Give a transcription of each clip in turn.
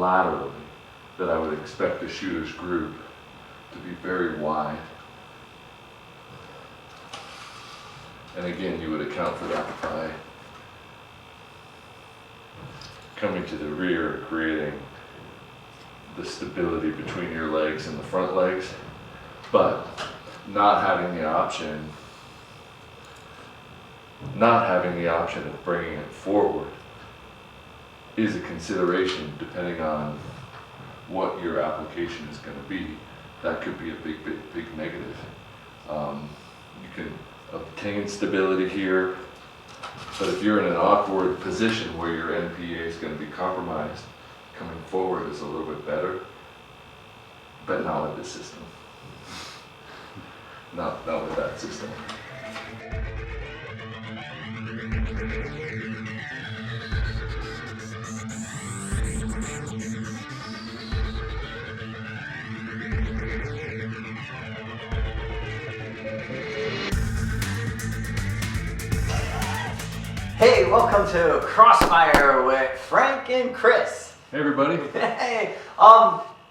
laterally that I would expect the shooter's group to be very wide. And again, you would account for that by coming to the rear, creating the stability between your legs and the front legs, but not having the option of bringing it forward is a consideration depending on what your application is going to be. That could be a big negative. You can obtain stability here, but if you're in an awkward position where your NPA is going to be compromised, coming forward is a little bit better, but not with this system. Not with that system. Hey, welcome to Crossfire with Frank and Chris. Hey everybody. Hey,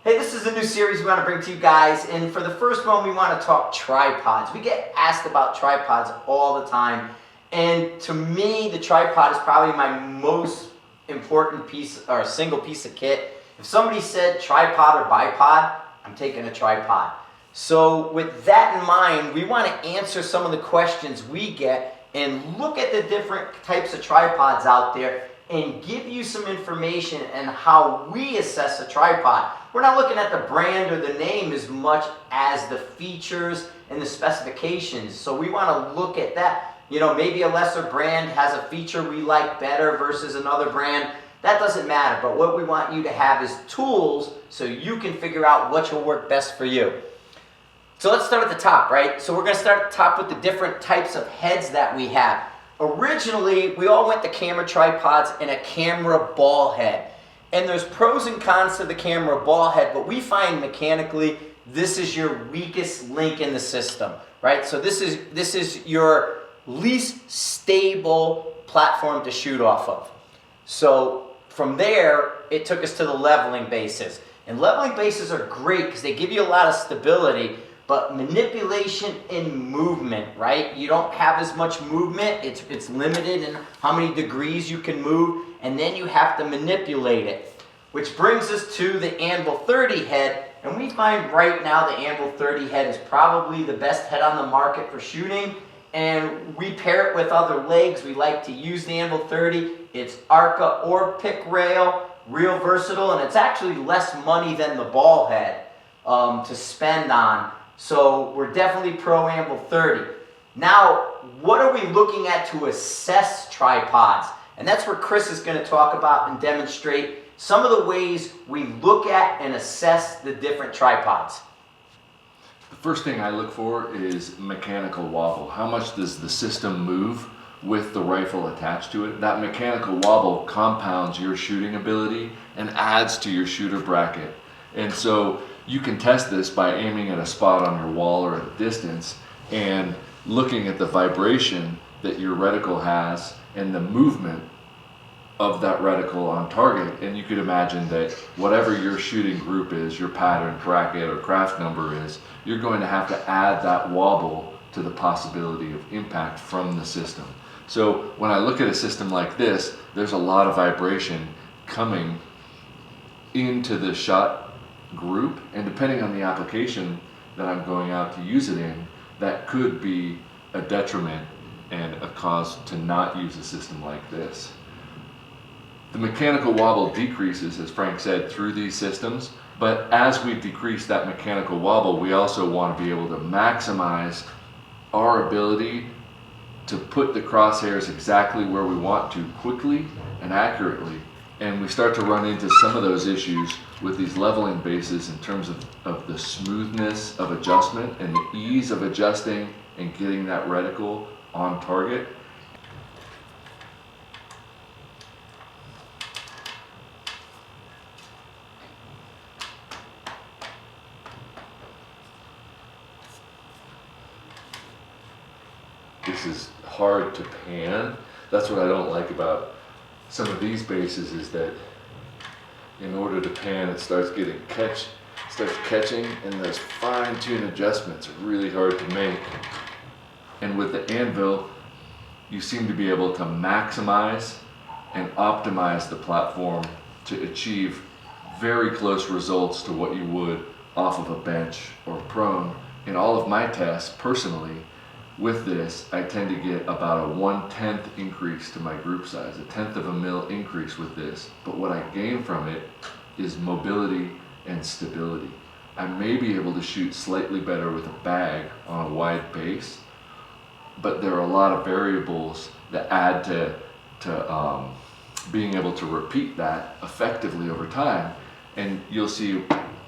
this is a new series we want to bring to you guys, and for the first one we want to talk tripods. We get asked about tripods all the time, and to me the tripod is probably my most important piece or single piece of kit. If somebody said tripod or bipod, I'm taking a tripod. So with that in mind, we want to answer some of the questions we get and look at the different types of tripods out there and give you some information on how we assess a tripod. We're not looking at the brand or the name as much as the features and the specifications. So we want to look at that. You know, maybe a lesser brand has a feature we like better versus another brand. That doesn't matter, but what we want you to have is tools so you can figure out what will work best for you. So let's start at the top, right? So we're going to start at the top with the different types of heads that we have. Originally, we all went to camera tripods and a camera ball head. And there's pros and cons to the camera ball head, but we find mechanically this is your weakest link in the system, right? So this is your least stable platform to shoot off of. So from there, it took us to the leveling bases. And leveling bases are great because they give you a lot of stability, but manipulation and movement, right? You don't have as much movement. It's limited in how many degrees you can move, and then you have to manipulate it. Which brings us to the Anvil 30 head, and we find right now the Anvil 30 head is probably the best head on the market for shooting, and we pair it with other legs. We like to use the Anvil 30. It's ARCA or pick rail, real versatile, and it's actually less money than the ball head to spend on. So we're definitely pro Anvil 30. Now, what are we looking at to assess tripods? And that's where Chris is going to talk about and demonstrate some of the ways we look at and assess the different tripods. The first thing I look for is mechanical wobble. How much does the system move with the rifle attached to it? That mechanical wobble compounds your shooting ability and adds to your shooter bracket. And so you can test this by aiming at a spot on your wall or at a distance and looking at the vibration that your reticle has and the movement of that reticle on target. And you could imagine that whatever your shooting group is, your pattern, bracket, or craft number is, you're going to have to add that wobble to the possibility of impact from the system. So when I look at a system like this, there's a lot of vibration coming into the shot group, and depending on the application that I'm going out to use it in, that could be a detriment and a cause to not use a system like this. The mechanical wobble decreases, as Frank said, through these systems, but as we decrease that mechanical wobble, we also want to be able to maximize our ability to put the crosshairs exactly where we want to quickly and accurately. And we start to run into some of those issues with these leveling bases in terms of the smoothness of adjustment and the ease of adjusting and getting that reticle on target. This is hard to pan. That's what I don't like about some of these bases, is that in order to pan, it starts catching, and those fine-tune adjustments are really hard to make. And with the Anvil, you seem to be able to maximize and optimize the platform to achieve very close results to what you would off of a bench or prone. In all of my tests, personally, with this, I tend to get about a 1/10 increase to my group size, a 1/10 of a mil increase with this. But what I gain from it is mobility and stability. I may be able to shoot slightly better with a bag on a wide base, but there are a lot of variables that add to being able to repeat that effectively over time. And you'll see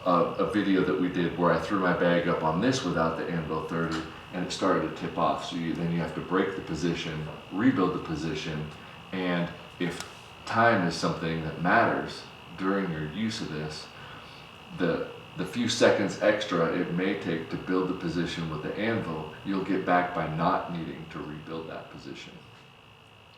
a video that we did where I threw my bag up on this without the Anvil 30, and it started to tip off. So then you have to break the position, rebuild the position, and if time is something that matters during your use of this, the few seconds extra it may take to build the position with the Anvil, you'll get back by not needing to rebuild that position.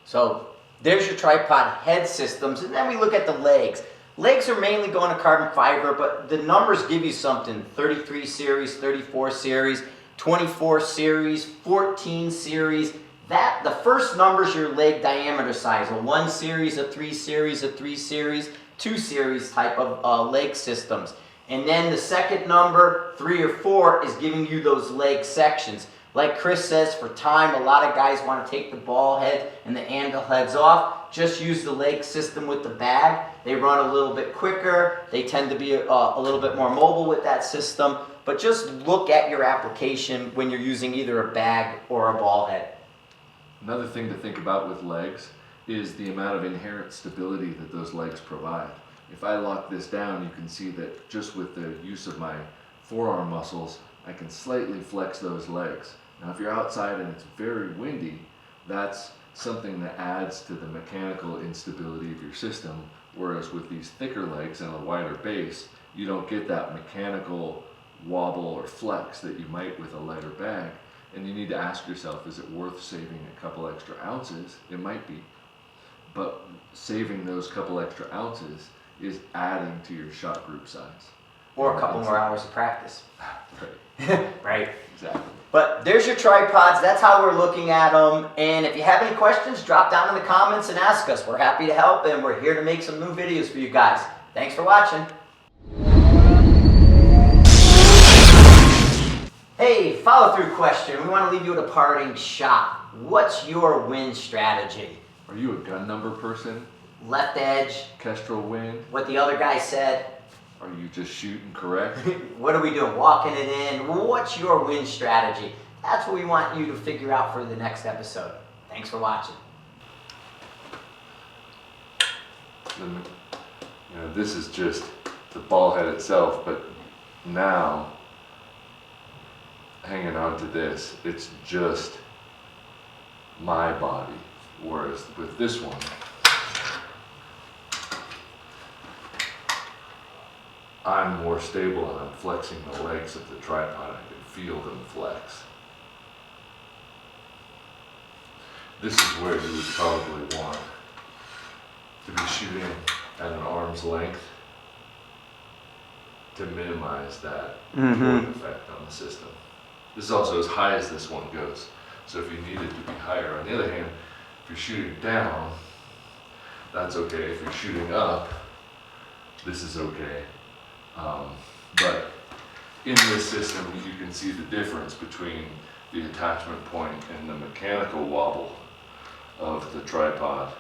So there's your tripod head systems, and then we look at the legs. Legs are mainly going to carbon fiber, but the numbers give you something. 33 series, 34 series, 24 series, 14 series. The first number is your leg diameter size. A 1 series, a 3 series, a 3 series, 2 series type of leg systems. And then the second number, 3 or 4, is giving you those leg sections. Like Chris says, for time, a lot of guys want to take the ball head and the Anvil heads off. Just use the leg system with the bag. They run a little bit quicker. They tend to be a little bit more mobile with that system. But just look at your application when you're using either a bag or a ball head. Another thing to think about with legs is the amount of inherent stability that those legs provide. If I lock this down, you can see that just with the use of my forearm muscles, I can slightly flex those legs. Now if you're outside and it's very windy, that's something that adds to the mechanical instability of your system, whereas with these thicker legs and a wider base, you don't get that mechanical wobble or flex that you might with a lighter bag. And you need to ask yourself, is it worth saving a couple extra ounces? It might be, but saving those couple extra ounces is adding to your shot group size. Or a couple more hours of practice. Right. Right. Exactly. But there's your tripods. That's how we're looking at them. And if you have any questions, drop down in the comments and ask us. We're happy to help, and we're here to make some new videos for you guys. Thanks for watching. Hey, follow-through question. We want to leave you with a parting shot. What's your win strategy? Are you a gun number person? Left edge. Kestrel win? What the other guy said. Are you just shooting correct? What are we doing? Walking it in? What's your win strategy? That's what we want you to figure out for the next episode. Thanks for watching. This is just the ball head itself, but now, hanging on to this, it's just my body. Whereas with this one, I'm more stable and I'm flexing the legs of the tripod. I can feel them flex. This is where you would probably want to be shooting at an arm's length to minimize that torque effect on the system. This is also as high as this one goes. So if you need it to be higher. On the other hand, if you're shooting down, that's okay. If you're shooting up, this is okay. But in this system, you can see the difference between the attachment point and the mechanical wobble of the tripod.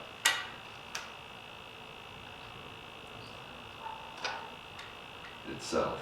Itself.